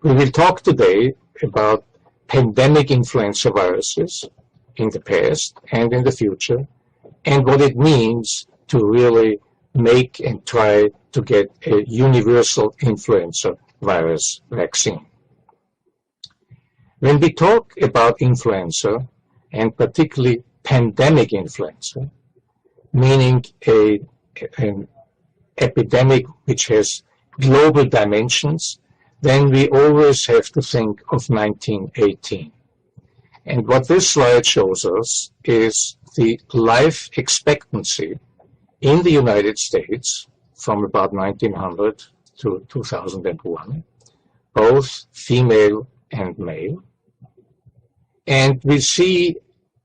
We will talk today about pandemic influenza viruses in the past and in the future, and what it means to really make and try to get a universal influenza virus vaccine. When we talk about influenza, and particularly pandemic influenza, meaning an epidemic which has global dimensions, then we always have to think of 1918. And what this slide shows us is the life expectancy in the United States from about 1900 to 2001, both female and male. And we see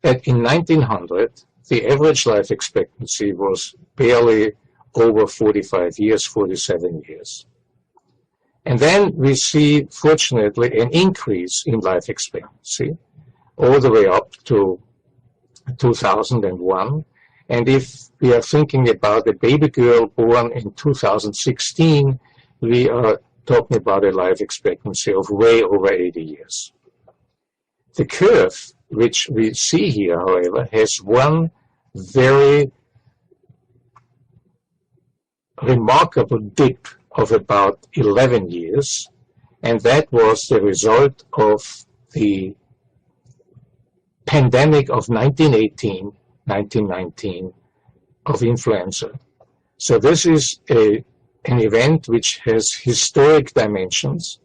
that in 1900, the average life expectancy was barely over 45 years, 47 years. And then we see, fortunately, an increase in life expectancy all the way up to 2001. And if we are thinking about a baby girl born in 2016, we are talking about a life expectancy of way over 80 years. The curve, which we see here, however, has one very remarkable dip of about 11 years, and that was the result of the pandemic of 1918-1919 of influenza. So this is an event which has historic dimensions.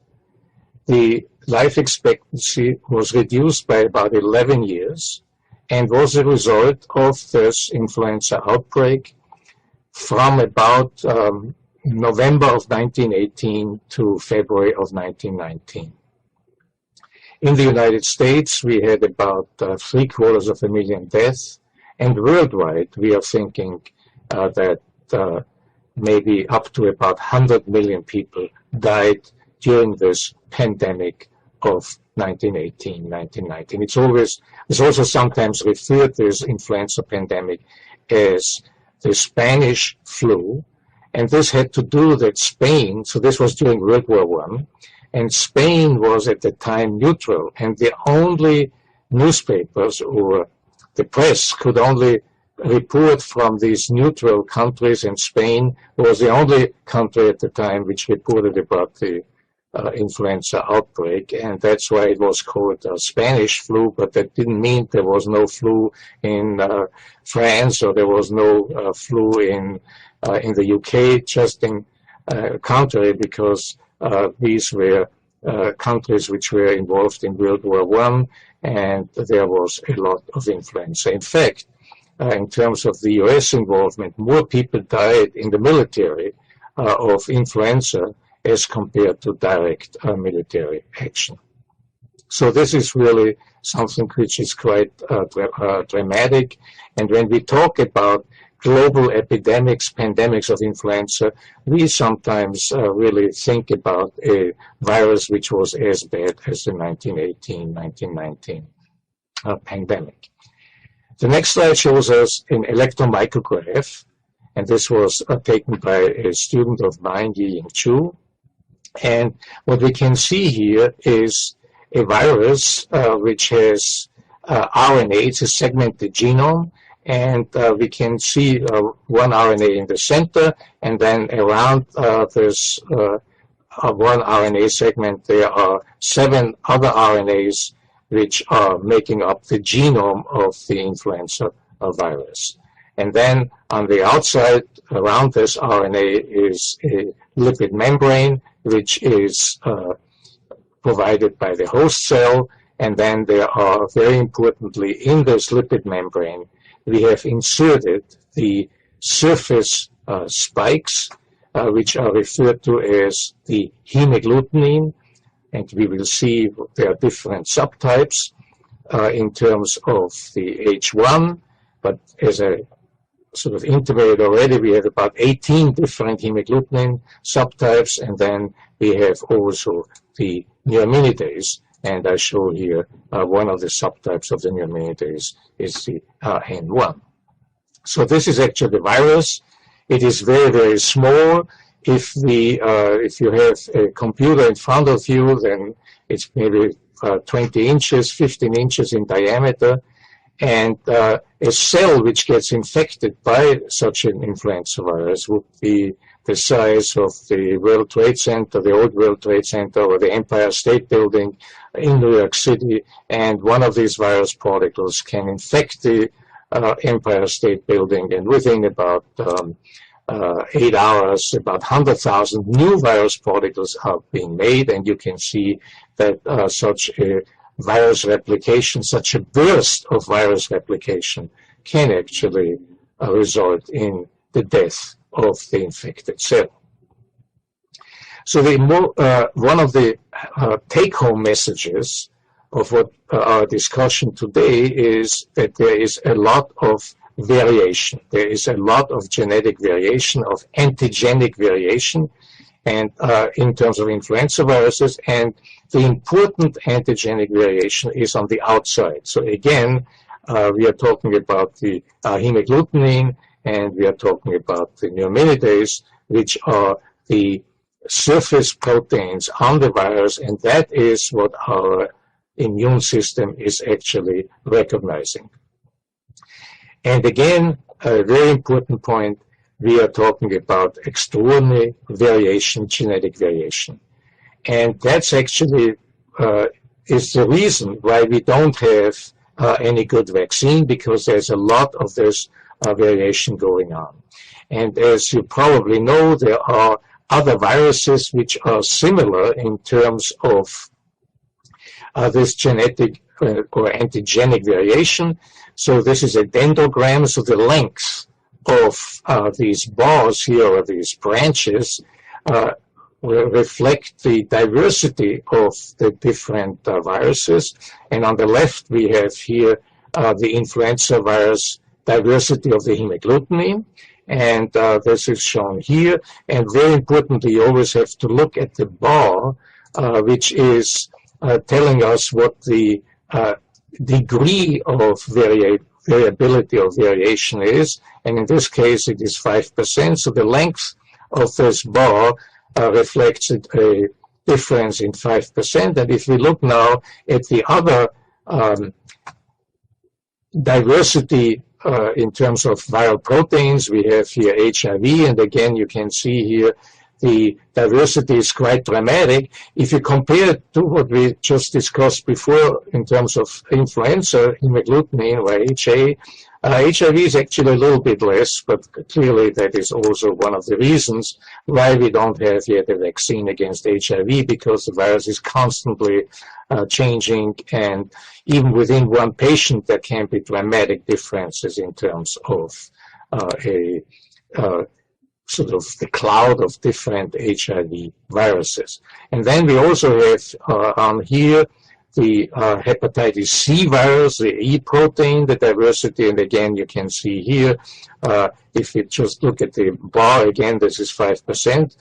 The life expectancy was reduced by about 11 years and was a result of this influenza outbreak from about November of 1918 to February of 1919. In the United States, we had about 750,000 deaths, and worldwide, we are thinking that maybe up to about 100 million people died during this pandemic of 1918-1919. It's also sometimes referred to this influenza pandemic as the Spanish flu. And this had to do that Spain, so this was during World War I, and Spain was at the time neutral, and the only newspapers or the press could only report from these neutral countries, and Spain was the only country at the time which reported about the influenza outbreak, and that's why it was called Spanish flu, but that didn't mean there was no flu in France, or there was no flu in the UK, just in contrary, because these were countries which were involved in World War I, and there was a lot of influenza. In fact, in terms of the US involvement, more people died in the military of influenza as compared to direct military action. So this is really something which is quite dramatic. And when we talk about global epidemics, pandemics of influenza, we sometimes really think about a virus which was as bad as the 1918-1919 pandemic. The next slide shows us an electron micrograph, and this was taken by a student of mine, Yi-Ying Chu. And what we can see here is a virus which has RNA, it's a segmented genome, and we can see one RNA in the center, and then around this one RNA segment there are 7 other RNAs which are making up the genome of the influenza virus. And then on the outside around this RNA is a lipid membrane which is provided by the host cell, and then there are, very importantly, in this lipid membrane we have inserted the surface spikes, which are referred to as the hemagglutinin, and we will see there are different subtypes in terms of the H1, but as I sort of intimated already, we have about 18 different hemagglutinin subtypes, and then we have also the neuraminidase, and I show here one of the subtypes of the neuraminidase is the N1. So this is actually the virus. It is very, very small. if you have a computer in front of you, then it's maybe 20 inches, 15 inches in diameter, and a cell which gets infected by such an influenza virus would be the size of the World Trade Center, the old World Trade Center, or the Empire State Building in New York City, and one of these virus particles can infect the Empire State Building, and within about 8 hours, about 100,000 new virus particles are being made, and you can see that such a virus replication, such a burst of virus replication can actually result in the death of the infected cell. So one of the take-home messages of what our discussion today is that there is a lot of variation. There is a lot of genetic variation, of antigenic variation, and in terms of influenza viruses, and the important antigenic variation is on the outside. So again, we are talking about the hemagglutinin, and we are talking about the neuraminidase, which are the surface proteins on the virus, and that is what our immune system is actually recognizing. And again, a very important point, we are talking about extraordinary variation, genetic variation. And that's actually is the reason why we don't have any good vaccine, because there's a lot of this variation going on. And as you probably know, there are other viruses which are similar in terms of this genetic or antigenic variation. So this is a dendrogram, so the length of these bars here, or these branches, will reflect the diversity of the different viruses. And on the left, we have here the influenza virus diversity of the hemagglutinin, and this is shown here. And very importantly, you always have to look at the bar, which is telling us what the degree of variability or variation is, and in this case it is 5%, so the length of this bar reflects a difference in 5%, and if we look now at the other diversity in terms of viral proteins, we have here HIV, and again you can see here the diversity is quite dramatic. If you compare it to what we just discussed before in terms of influenza, hemagglutinin or HA, HIV is actually a little bit less, but clearly that is also one of the reasons why we don't have yet a vaccine against HIV, because the virus is constantly changing, and even within one patient there can be dramatic differences in terms of sort of the cloud of different HIV viruses. And then we also have on here the hepatitis C virus, the E protein, the diversity, and again you can see here, if you just look at the bar, again this is 5%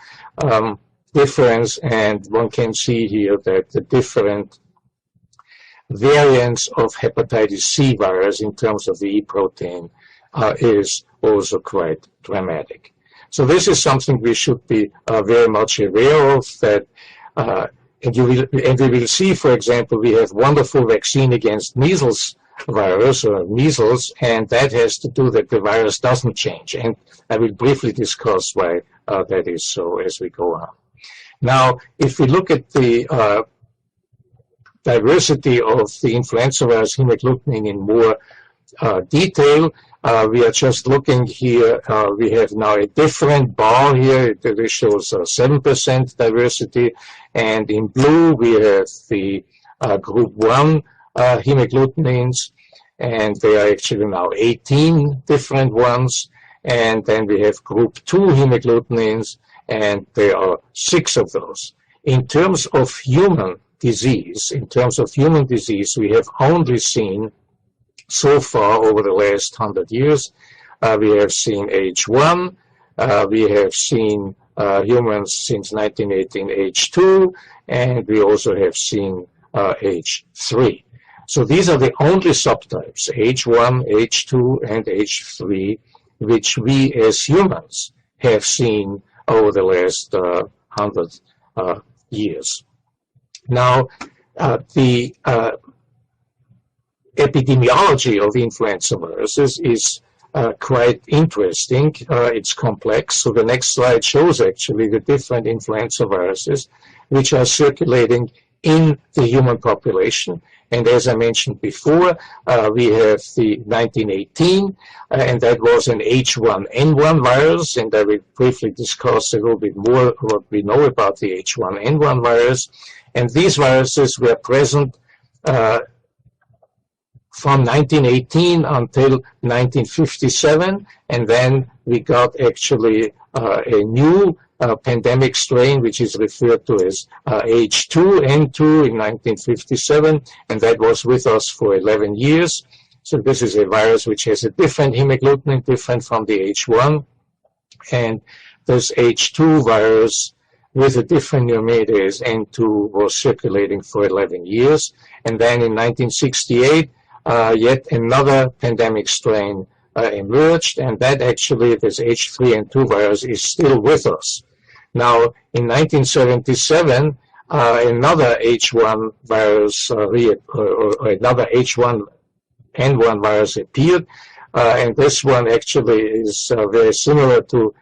difference, and one can see here that the different variants of hepatitis C virus in terms of the E protein is also quite dramatic. So this is something we should be very much aware of, that and we will see, for example, we have wonderful vaccine against measles virus or measles, and that has to do that the virus doesn't change. And I will briefly discuss why that is so as we go on. Now, if we look at the diversity of the influenza virus hemagglutinin in more detail, we are just looking here, we have now a different bar here, that shows 7% diversity, and in blue we have the group 1 hemagglutinins, and there are actually now 18 different ones, and then we have group 2 hemagglutinins, and there are 6 of those. In terms of human disease, we have only seen so far over the last 100 years, we have seen H1, we have seen humans since 1918 H2, and we also have seen H3. So these are the only subtypes, H1, H2, and H3, which we as humans have seen over the last 100 years. Now, the epidemiology of influenza viruses is quite interesting. It's complex. So the next slide shows actually the different influenza viruses which are circulating in the human population. And as I mentioned before, we have the 1918, and that was an H1N1 virus, and I will briefly discuss a little bit more what we know about the H1N1 virus. And these viruses were present from 1918 until 1957, and then we got actually a new pandemic strain, which is referred to as H2N2 in 1957, and that was with us for 11 years. So this is a virus which has a different hemagglutinin, different from the H1, and this H2 virus with a different neuraminidase N2 was circulating for 11 years. And then in 1968, yet another pandemic strain emerged, and that actually, this H3N2 virus, is still with us. Now, in 1977, another H1 virus, or another H1N1 virus appeared, and this one actually is very similar to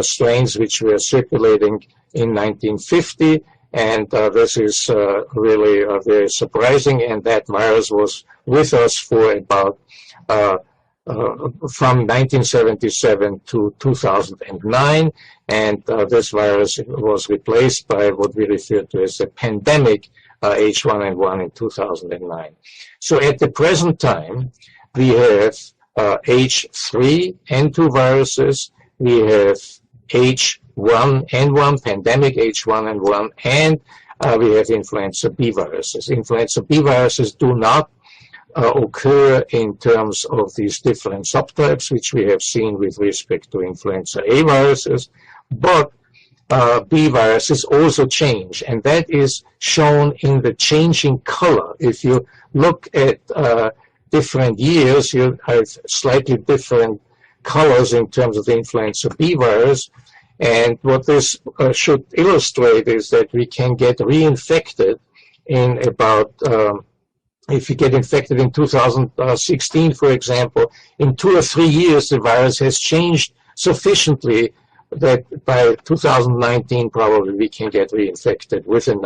strains which were circulating in 1950, and this is really very surprising, and that virus was with us for about from 1977 to 2009, and this virus was replaced by what we refer to as the pandemic H1N1 in 2009. So at the present time, we have H3N2 viruses, we have H1N1, pandemic H1N1, and we have influenza B viruses. Influenza B viruses do not occur in terms of these different subtypes, which we have seen with respect to influenza A viruses, but B viruses also change, and that is shown in the changing color. If you look at different years, you have slightly different colors in terms of the influenza B virus, and what this should illustrate is that we can get reinfected in about if you get infected in 2016, for example, in 2 or 3 years, the virus has changed sufficiently that by 2019, probably we can get reinfected with an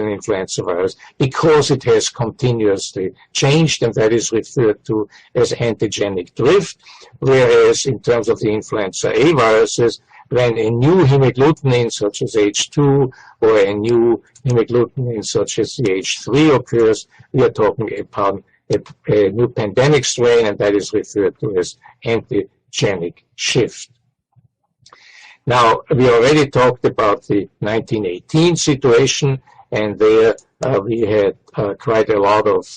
influenza virus because it has continuously changed, and that is referred to as antigenic drift. Whereas in terms of the influenza A viruses, when a new hemagglutinin such as H2 or a new hemagglutinin such as the H3 occurs, we are talking about a new pandemic strain, and that is referred to as antigenic shift. Now, we already talked about the 1918 situation, and there we had quite a lot of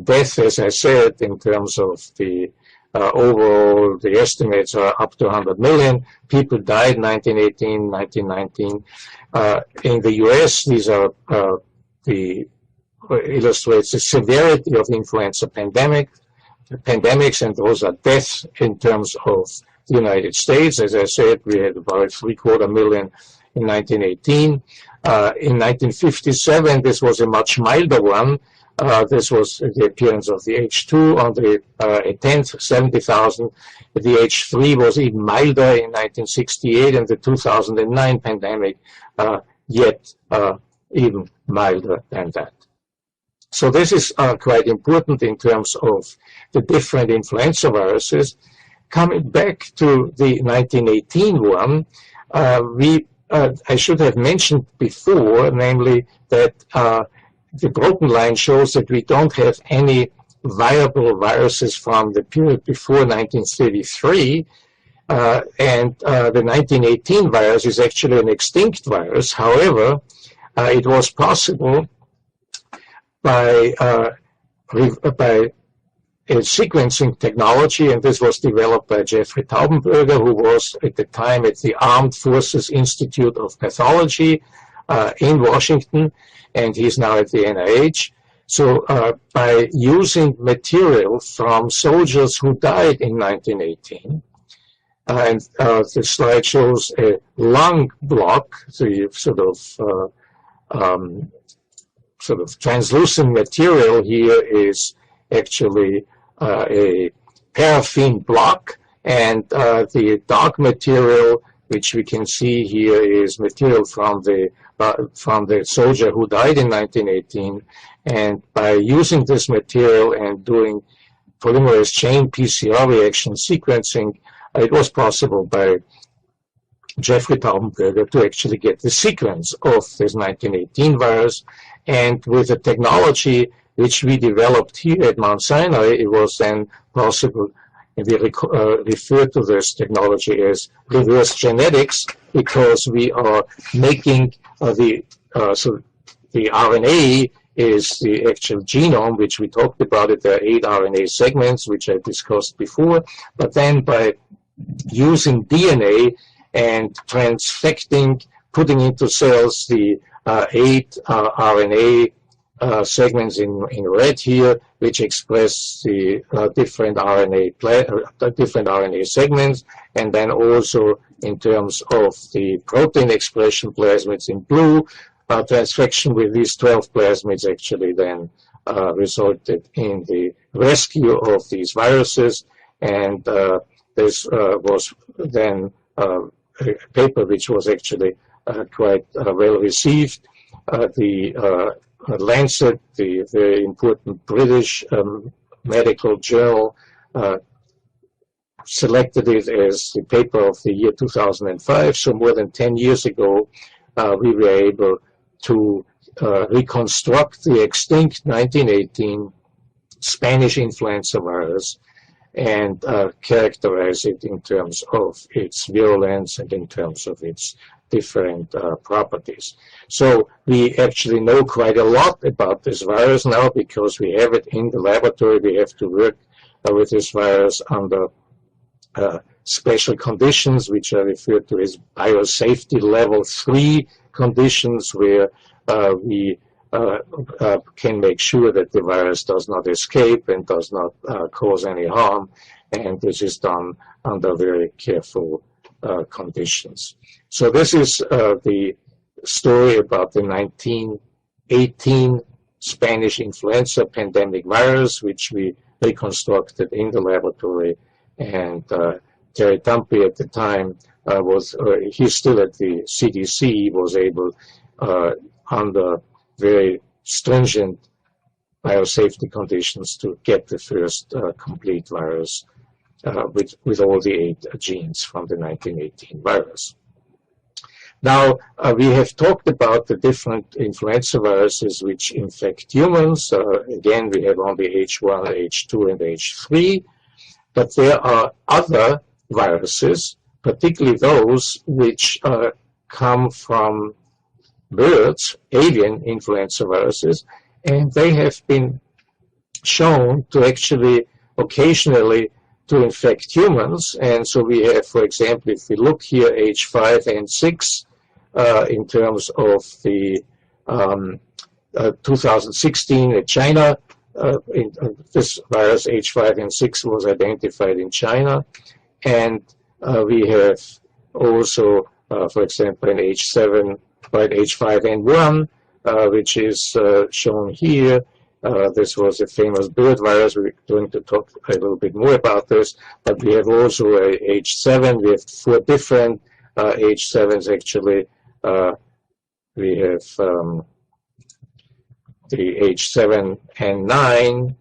death, as I said, in terms of the overall, the estimates are up to 100 million. People died in 1918, 1919. In the US, these are illustrates the severity of the influenza pandemics, and those are deaths in terms of the United States. As I said, we had about 750,000 in 1918. In 1957, this was a much milder one. This was the appearance of the H2 on the 10th, 70,000. The H3 was even milder in 1968, and the 2009 pandemic yet even milder than that. So this is quite important in terms of the different influenza viruses. Coming back to the 1918 one, I should have mentioned before, namely that the broken line shows that we don't have any viable viruses from the period before 1933, and the 1918 virus is actually an extinct virus. However, it was possible by a sequencing technology, and this was developed by Jeffrey Taubenberger, who was at the time at the Armed Forces Institute of Pathology in Washington, and he's now at the NIH. So by using material from soldiers who died in 1918, The slide shows a lung block, the sort of translucent material here is actually a paraffin block, and the dark material, which we can see here, is material from the soldier who died in 1918. And by using this material and doing polymerase chain PCR reaction sequencing, it was possible by Jeffrey Taubenberger to actually get the sequence of this 1918 virus. And with the technology which we developed here at Mount Sinai, it was then possible, and we refer to this technology as reverse genetics, because we are making the RNA is the actual genome, which we talked about it. There are 8 RNA segments, which I discussed before. But then by using DNA and transfecting, putting into cells the 8 RNA segments in red here, which express the different RNA segments, and then also in terms of the protein expression plasmids in blue. Transfection with these 12 plasmids actually then resulted in the rescue of these viruses, and this was then a paper which was actually quite well received. The Lancet, the very important British medical journal, selected it as the paper of the year 2005. So more than 10 years ago, we were able to reconstruct the extinct 1918 Spanish influenza virus and characterize it in terms of its virulence and in terms of its different properties. So we actually know quite a lot about this virus now, because we have it in the laboratory. We have to work with this virus under special conditions, which are referred to as biosafety level 3 conditions, where we can make sure that the virus does not escape and does not cause any harm, and this is done under very careful conditions. So this is the story about the 1918 Spanish influenza pandemic virus, which we reconstructed in the laboratory. And Terry Tumpy at the time he's still at the CDC, was able, under very stringent biosafety conditions, to get the first complete virus with all the 8 genes from the 1918 virus. Now, we have talked about the different influenza viruses which infect humans. Again, we have only H1, H2, and H3. But there are other viruses, particularly those which come from birds, avian influenza viruses, and they have been shown to actually occasionally to infect humans. And so we have, for example, if we look here, H5N6, in terms of the 2016 in China, this virus H5N6 was identified in China. And we have also, for example, an H5N1, which is shown here. This was a famous bird virus. We're going to talk a little bit more about this. But we have also a H7. We have 4 different H7s, actually. We have the H7N9.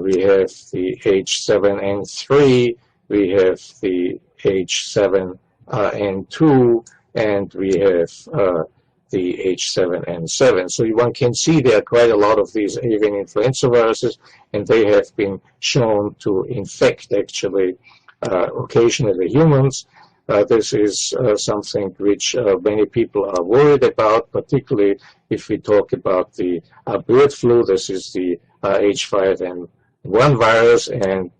We have the H7N3. We have the H7N2. And we have the H7N7. So one can see there are quite a lot of these avian influenza viruses, and they have been shown to infect, actually, occasionally humans. This is something which many people are worried about, particularly if we talk about the bird flu. This is the H5N1 virus, and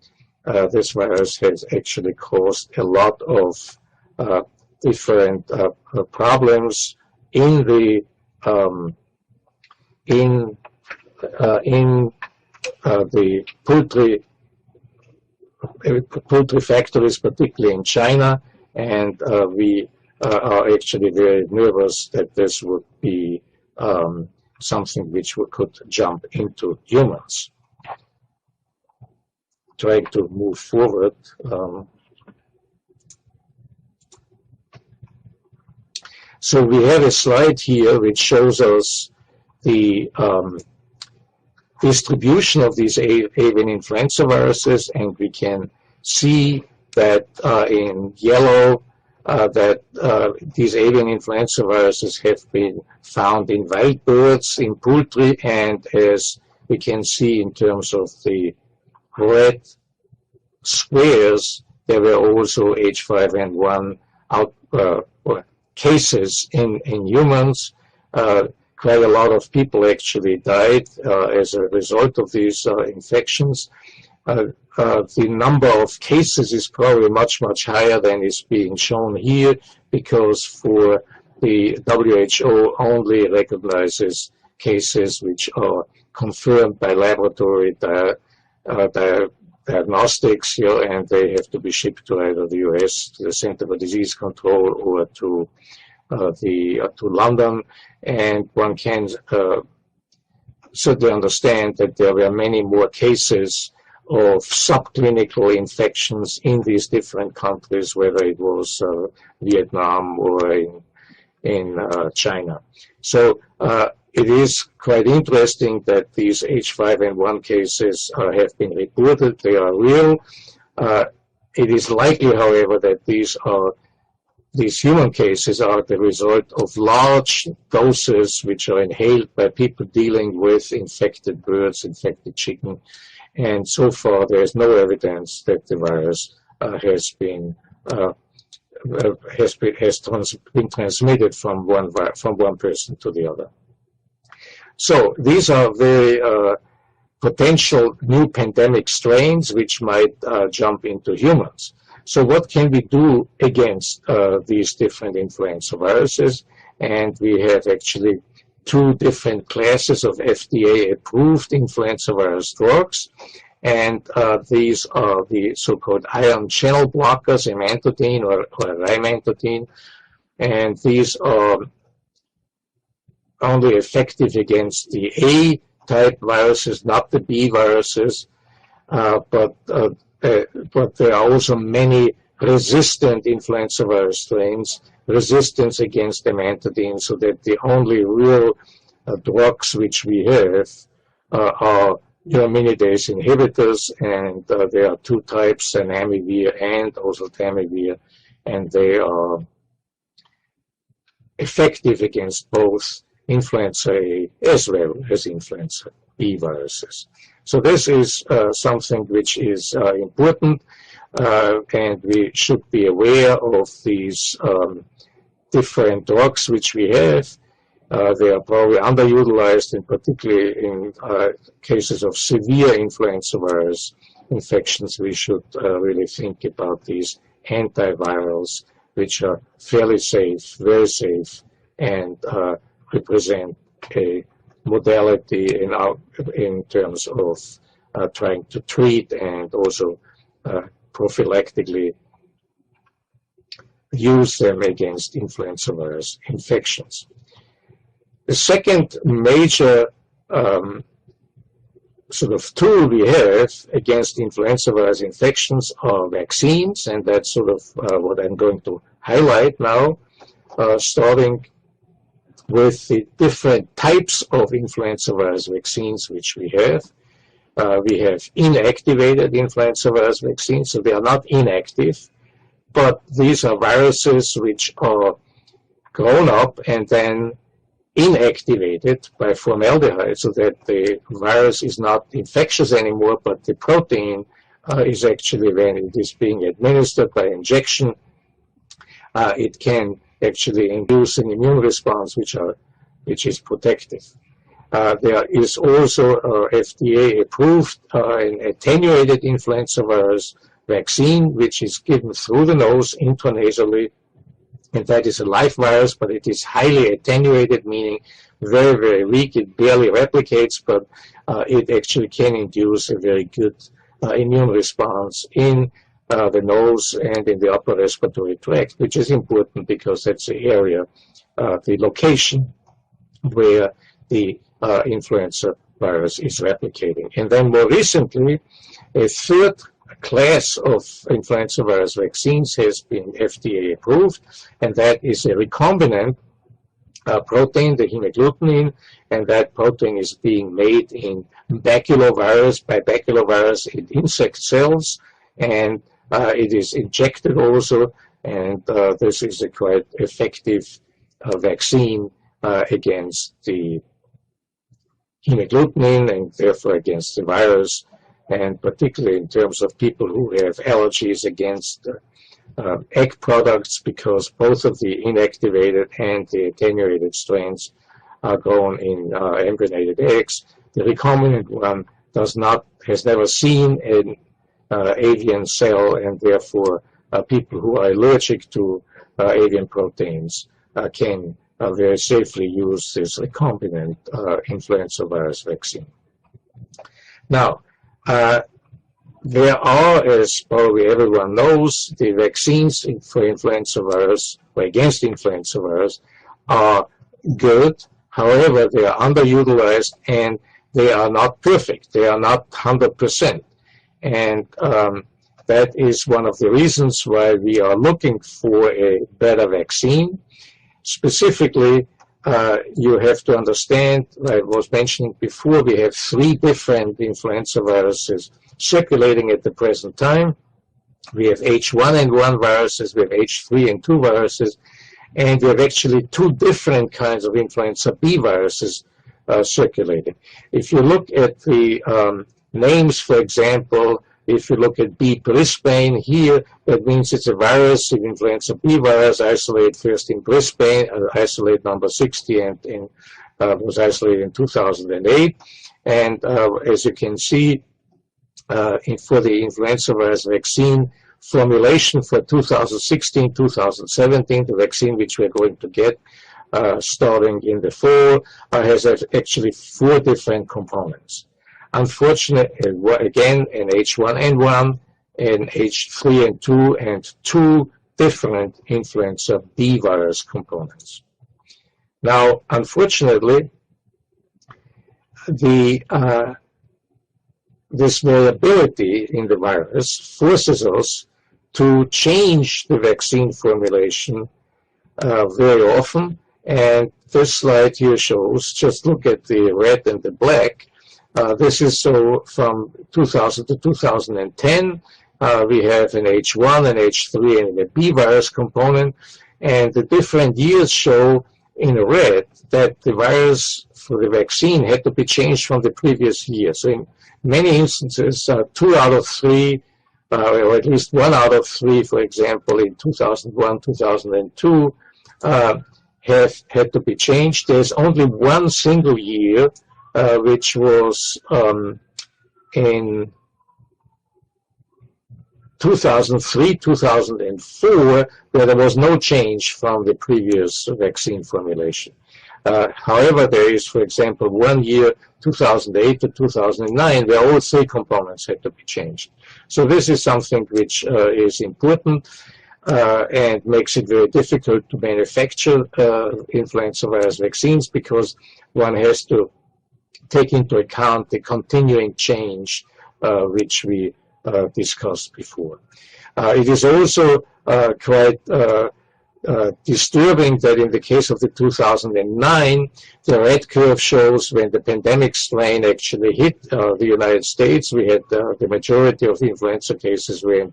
this virus has actually caused a lot of different problems in the poultry poultry factories, particularly in China, and we are actually very nervous that this would be something which we could jump into humans. Trying to move forward. So we have a slide here which shows us the distribution of these avian influenza viruses, and we can see that in yellow that these avian influenza viruses have been found in wild birds, in poultry, and as we can see in terms of the red squares, there were also H5N1 cases in humans. Quite a lot of people actually died as a result of these infections. The number of cases is probably much, much higher than is being shown here, because for the WHO only recognizes cases which are confirmed by laboratory diagnostics, and they have to be shipped to either the US, to the Center for Disease Control, or to London. And one can certainly understand that there were many more cases of subclinical infections in these different countries, whether it was Vietnam or in China. So it is quite interesting that these H5N1 cases have been reported. They are real. It is likely, however, that these human cases are the result of large doses which are inhaled by people dealing with infected birds, infected chicken. And so far, there is no evidence that the virus has been transmitted from one person to the other. So these are very potential new pandemic strains which might jump into humans. So what can we do against these different influenza viruses? And we have actually two different classes of FDA-approved influenza virus drugs. And these are the so-called ion channel blockers, amantadine or rimantadine. And these are only effective against the A-type viruses, not the B viruses. But there are also many resistant influenza virus strains, resistance against amantadine, so that the only real drugs which we have are neuraminidase inhibitors, and there are two types, zanamivir and oseltamivir, and they are effective against both influenza A as well as influenza B viruses. So this is something which is important, and we should be aware of these different drugs which we have. They are probably underutilized, and particularly in cases of severe influenza virus infections, we should really think about these antivirals, which are fairly safe, very safe, and represent a modality in terms of trying to treat and also prophylactically use them against influenza virus infections. The second major sort of tool we have against influenza virus infections are vaccines, and that's sort of what I'm going to highlight now, starting with the different types of influenza virus vaccines which we have. We have inactivated influenza virus vaccines, so they are not inactive, but these are viruses which are grown up and then inactivated by formaldehyde, so that the virus is not infectious anymore, but the protein is actually, when it is being administered by injection, it can actually induce an immune response which is protective. There is also FDA approved an attenuated influenza virus vaccine, which is given through the nose intranasally, and that is a live virus, but it is highly attenuated, meaning very, very weak. It barely replicates, but it actually can induce a very good immune response in the nose and in the upper respiratory tract, which is important because that's the area, the location where the influenza virus is replicating. And then more recently, a third class of influenza virus vaccines has been FDA approved, and that is a recombinant protein, the hemagglutinin, and that protein is being made in baculovirus, by baculovirus in insect cells, and it is injected also, and this is a quite effective vaccine against the hemagglutinin and therefore against the virus, and particularly in terms of people who have allergies against egg products, because both of the inactivated and the attenuated strands are grown in embryonated eggs. The recombinant one has never seen an avian cell, and therefore people who are allergic to avian proteins can very safely use this recombinant influenza virus vaccine. Now, there are, as probably everyone knows, the vaccines for influenza virus, or against influenza virus, are good. However, they are underutilized and they are not perfect. They are not 100%. And that is one of the reasons why we are looking for a better vaccine. Specifically, you have to understand, I was mentioning before, we have 3 different influenza viruses circulating at the present time. We have H1N1 viruses, we have H3N2 viruses, and we have actually 2 different kinds of influenza B viruses circulating. If you look at the names, for example, if you look at B. Brisbane here, that means it's a virus, an influenza B virus, isolated first in Brisbane, isolate number 60, and was isolated in 2008. And as you can see, for the influenza virus vaccine formulation for 2016-2017, the vaccine which we're going to get starting in the fall, has actually 4 different components. Unfortunately, again, an H1N1, an H3N2, and 2 different influenza B virus components. Now, unfortunately, this variability in the virus forces us to change the vaccine formulation very often. And this slide here shows, just look at the red and the black. This is so from 2000 to 2010. We have an H1, an H3, and a B virus component. And the different years show in red that the virus for the vaccine had to be changed from the previous year. So in many instances, 2 out of 3, or at least 1 out of 3, for example, in 2001, 2002, have had to be changed. There's only 1 single year, which was in 2003, 2004, where there was no change from the previous vaccine formulation. However, there is, for example, 1 year, 2008 to 2009, where all 3 components had to be changed. So this is something which is important and makes it very difficult to manufacture influenza virus vaccines, because one has to take into account the continuing change which we discussed before. It is also quite disturbing that in the case of the 2009, the red curve shows when the pandemic strain actually hit the United States. We had the majority of the influenza cases were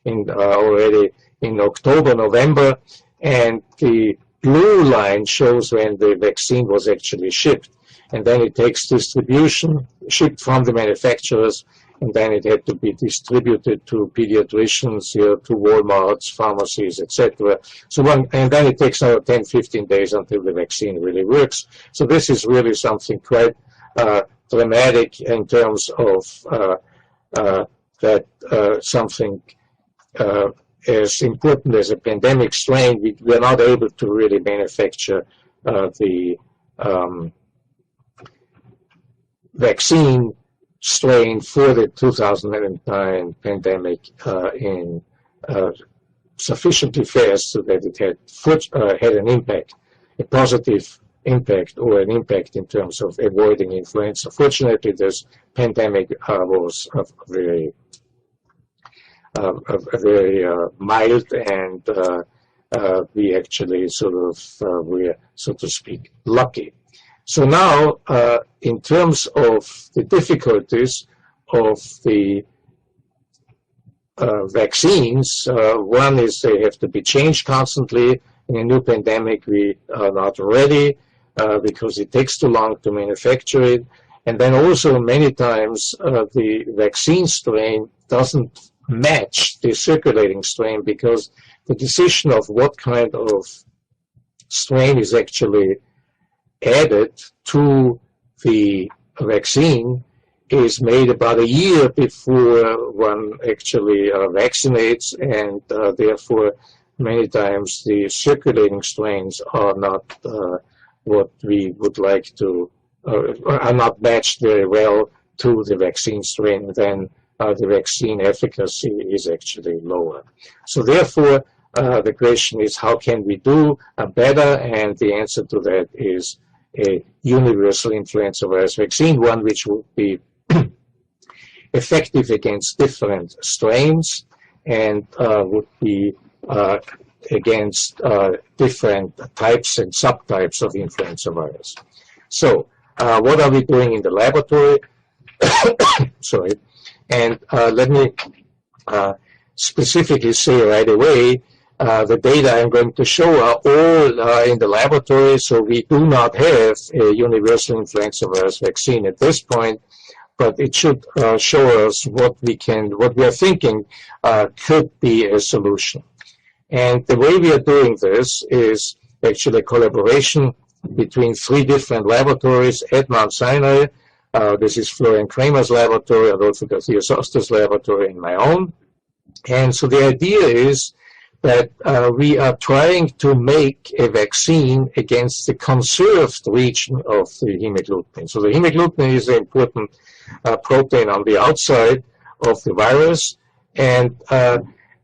already in October, November, and the blue line shows when the vaccine was actually shipped. And then it takes distribution, shipped from the manufacturers, and then it had to be distributed to pediatricians, to Walmarts, pharmacies, etc. So and then it takes another 10, 15 days until the vaccine really works. So this is really something quite dramatic in terms of something as important as a pandemic strain. We are not able to really manufacture the vaccine strain for the 2009 pandemic in sufficiently fast so that it had an impact, a positive impact or an impact in terms of avoiding influenza. Fortunately, this pandemic was very mild, and we actually sort of were, so to speak, lucky. So now, in terms of the difficulties of the vaccines, one is they have to be changed constantly. In a new pandemic, we are not ready because it takes too long to manufacture it. And then also many times the vaccine strain doesn't match the circulating strain, because the decision of what kind of strain is actually added to the vaccine is made about a year before one actually vaccinates, and therefore many times the circulating strains are not what we would like to, are not matched very well to the vaccine strain. Then the vaccine efficacy is actually lower. So therefore the question is, how can we do better? And the answer to that is a universal influenza virus vaccine, one which would be effective against different strains and would be against different types and subtypes of influenza virus. So what are we doing in the laboratory? Sorry. And let me specifically say right away, the data I'm going to show are all in the laboratory, so we do not have a universal influenza virus vaccine at this point, but it should show us what we are thinking could be a solution. And the way we are doing this is actually a collaboration between 3 different laboratories at Mount Sinai. This is Florian Kramer's laboratory, Adolfo Garcia-Sastre's laboratory, and my own. And so the idea is that we are trying to make a vaccine against the conserved region of the hemagglutinin. So the hemagglutinin is an important protein on the outside of the virus, and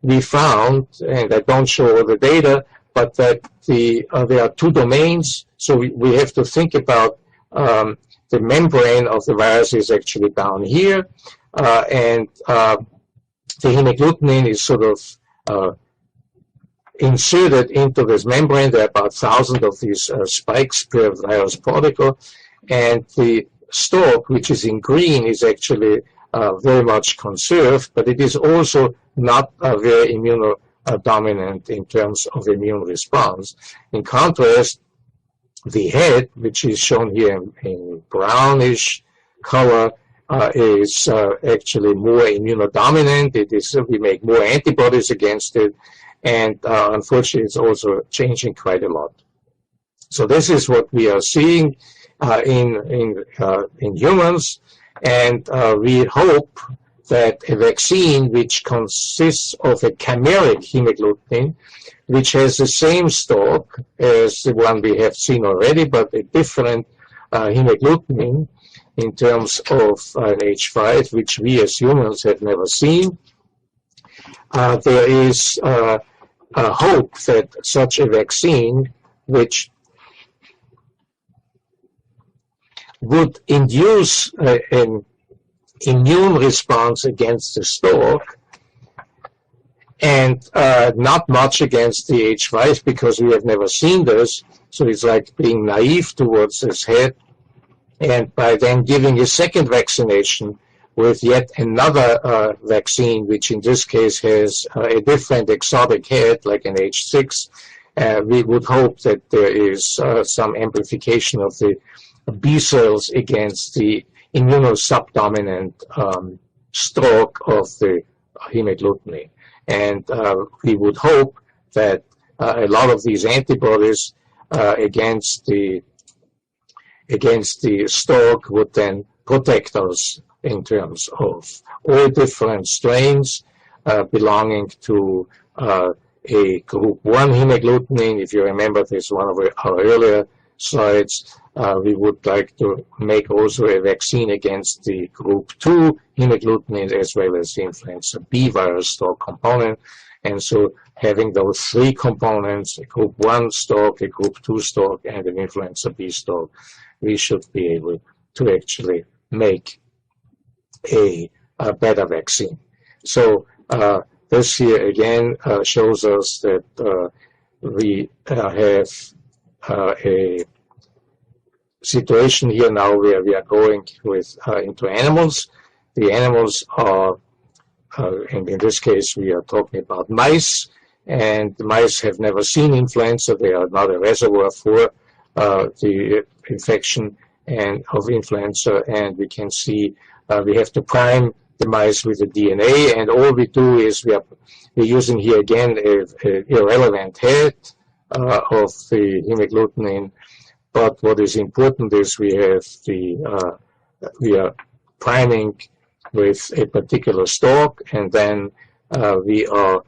we found, and I don't show all the data, but that there are 2 domains. So we have to think about the membrane of the virus is actually down here, and the hemagglutinin is sort of inserted into this membrane. There are about 1,000 of these spikes per virus particle, and the stalk, which is in green, is actually very much conserved, but it is also not very immunodominant in terms of immune response. In contrast, the head, which is shown here in brownish color, is actually more immunodominant. It is, we make more antibodies against it, and unfortunately it's also changing quite a lot. So this is what we are seeing in humans, and we hope that a vaccine which consists of a chimeric hemagglutinin, which has the same stalk as the one we have seen already, but a different hemagglutinin in terms of an H5, which we as humans have never seen. There is a hope that such a vaccine, which would induce an immune response against the stalk, and not much against the H5, because we have never seen this. So it's like being naive towards this head. And by then giving a second vaccination with yet another vaccine, which in this case has a different exotic head, like an H6, we would hope that there is some amplification of the B cells against the immunosubdominant stalk of the hemagglutinin. And we would hope that a lot of these antibodies against the stalk would then protect us in terms of all different strains belonging to a group 1 hemagglutinin. If you remember this, one of our earlier slides, we would like to make also a vaccine against the group 2 hemagglutinin as well as the influenza B virus stalk component. And so having those 3 components, a group 1 stalk, a group 2 stalk, and an influenza B stalk, we should be able to actually make a better vaccine. So this here again shows us that we have a situation here now where we are going with into animals. The animals are, and in this case we are talking about mice, and the mice have never seen influenza. They are not a reservoir for the infection and of influenza, and we can see we have to prime the mice with the DNA, and all we do is we're using here again a irrelevant head of the hemagglutinin. But what is important is we have we are priming with a particular stalk, and then we are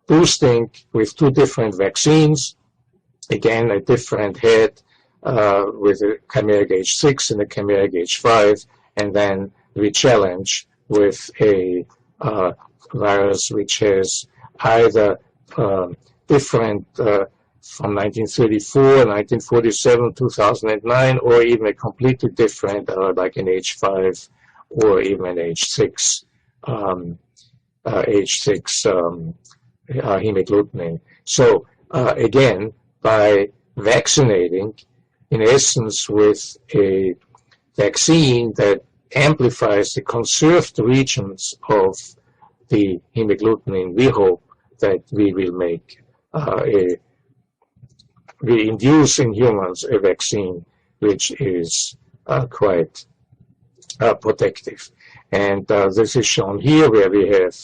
boosting with 2 different vaccines. Again, a different head with a chimeric H6 and a chimeric H5, and then we challenge with a virus which has either different from 1934, 1947, 2009, or even a completely different, like an H5 or even an H6, hemagglutinin. So again, by vaccinating, in essence, with a vaccine that amplifies the conserved regions of the hemagglutinin, we hope that we will make we induce in humans a vaccine which is quite protective. And this is shown here, where we have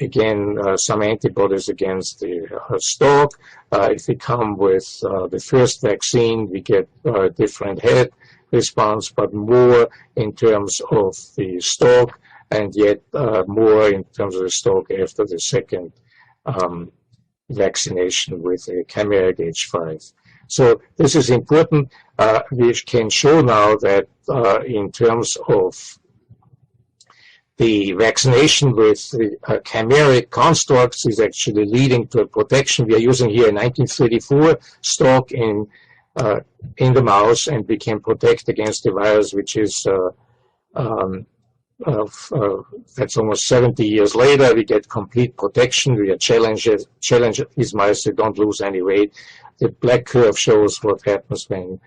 again some antibodies against the stalk. If we come with the first vaccine, we get a different head response, but more in terms of the stalk, and yet more in terms of the stalk after the second vaccination with a chimeric H5. So this is important. We can show now that in terms of the vaccination with the chimeric constructs is actually leading to a protection. We are using here a 1934 stalk in the mouse, and we can protect against the virus, which is that's almost 70 years later. We get complete protection. We are challenge these mice, they don't lose any weight. The black curve shows what happens when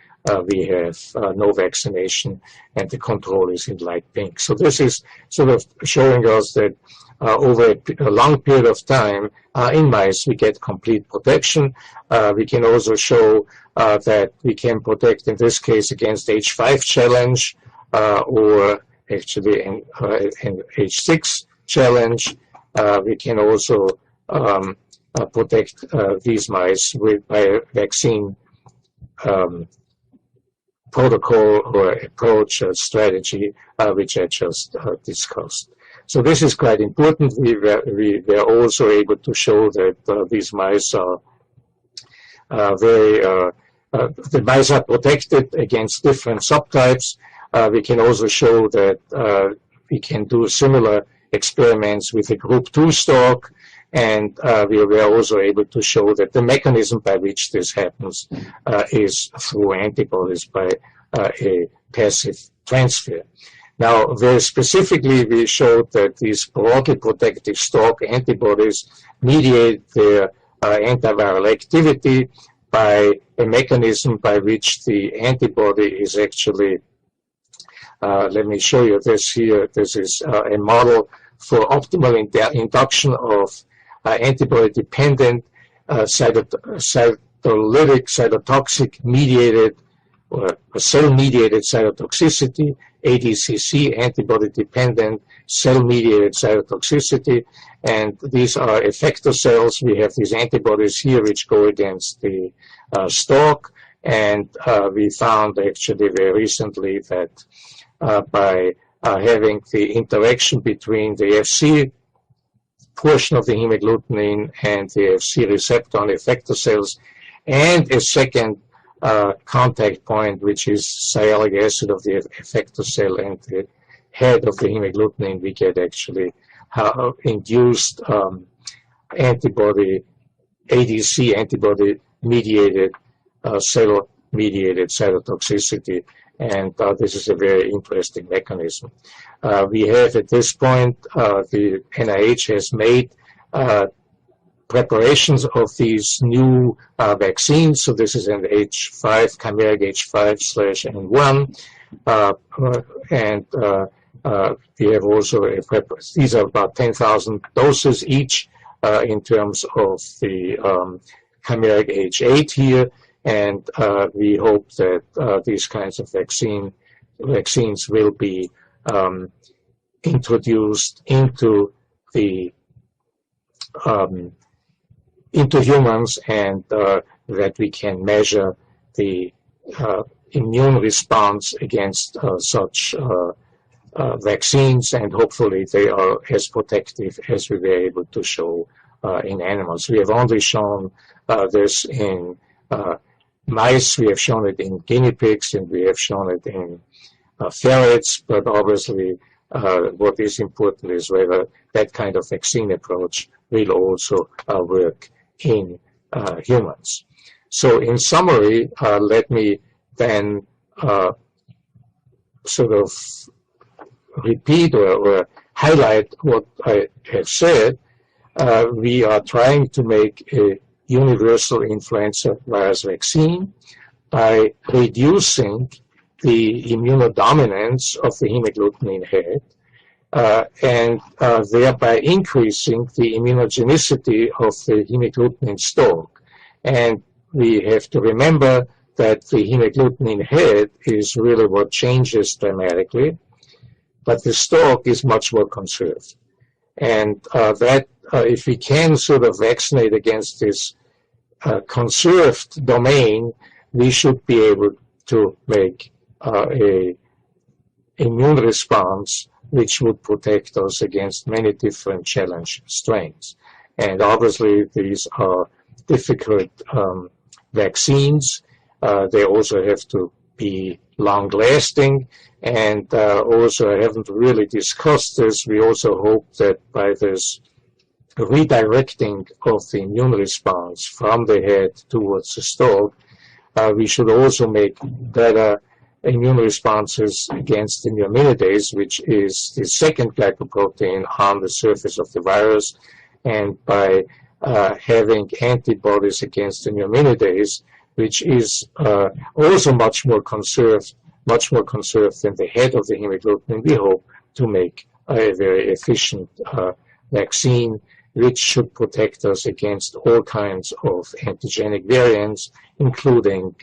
we have no vaccination, and the control is in light pink. So this is sort of showing us that over a long period of time in mice we get complete protection. We can also show that we can protect, in this case, against H5 challenge or actually an H6 challenge. We can also protect these mice by a vaccine protocol or approach or strategy which I just discussed. So this is quite important. We were also able to show that these mice are the mice are protected against different subtypes. We can also show that we can do similar experiments with a group 2 stalk, and we were also able to show that the mechanism by which this happens is through antibodies by a passive transfer. Now, very specifically, we showed that these broadly protective stalk antibodies mediate their antiviral activity by a mechanism by which the antibody is actually let me show you this here. This is a model for optimal induction of antibody-dependent cytolytic, cytotoxic mediated or cell-mediated cytotoxicity, ADCC, antibody-dependent cell-mediated cytotoxicity. And these are effector cells. We have these antibodies here which go against the stalk. And we found actually very recently that by having the interaction between the Fc portion of the hemagglutinin and the Fc receptor on effector cells, and a second contact point, which is sialic acid of the effector cell, and the head of the hemagglutinin, we get actually induced antibody, ADC, antibody-mediated, cell-mediated cytotoxicity, and this is a very interesting mechanism. We have at this point, the NIH has made preparations of these new vaccines. So this is an H5, chimeric H5/N1, and we have also these are about 10,000 doses each in terms of the chimeric H8 here, and we hope that these kinds of vaccines will be introduced into the into humans, and that we can measure the immune response against such vaccines, and hopefully they are as protective as we were able to show in animals. We have only shown this in mice, we have shown it in guinea pigs, and we have shown it in ferrets, but obviously what is important is whether that kind of vaccine approach will also work in humans. So in summary, let me then sort of repeat or highlight what I have said. We are trying to make a universal influenza virus vaccine by reducing the immunodominance of the hemagglutinin head, and thereby increasing the immunogenicity of the hemagglutinin stalk. And we have to remember that the hemagglutinin head is really what changes dramatically, but the stalk is much more conserved. And if we can sort of vaccinate against this conserved domain, we should be able to make a immune response which would protect us against many different challenge strains. And obviously these are difficult vaccines. They also have to be long-lasting, and also I haven't really discussed this. We also hope that by this redirecting of the immune response from the head towards the stalk, we should also make better immune responses against the neuraminidase, which is the second glycoprotein on the surface of the virus. And by having antibodies against the neuraminidase, which is also much more conserved than the head of the hemagglutinin, we hope to make a very efficient vaccine, which should protect us against all kinds of antigenic variants, including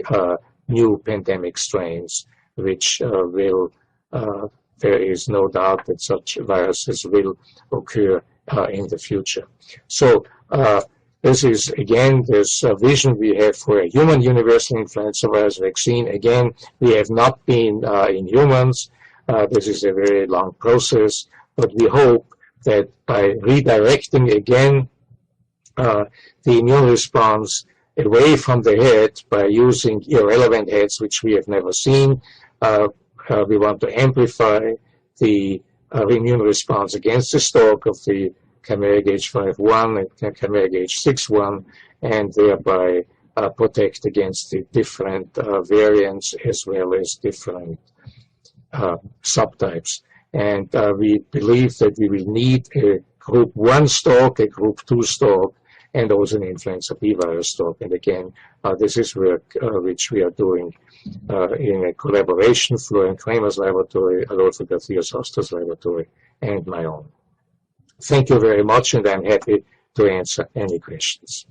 new pandemic strains, which there is no doubt that such viruses will occur in the future. So this is, again, this vision we have for a human universal influenza virus vaccine. Again, we have not been in humans. This is a very long process, but we hope that by redirecting again the immune response away from the head by using irrelevant heads, which we have never seen, we want to amplify the immune response against the stalk of the chimeric H5.1 and chimeric H6.1, and thereby protect against the different variants as well as different subtypes. And we believe that we will need a group 1 stalk, a group 2 stalk, and also an influenza B virus stalk. And again, this is work which we are doing in a collaboration, Florian Kramer's laboratory, Adolfo Garcia-Sastre's laboratory, and my own. Thank you very much, and I'm happy to answer any questions.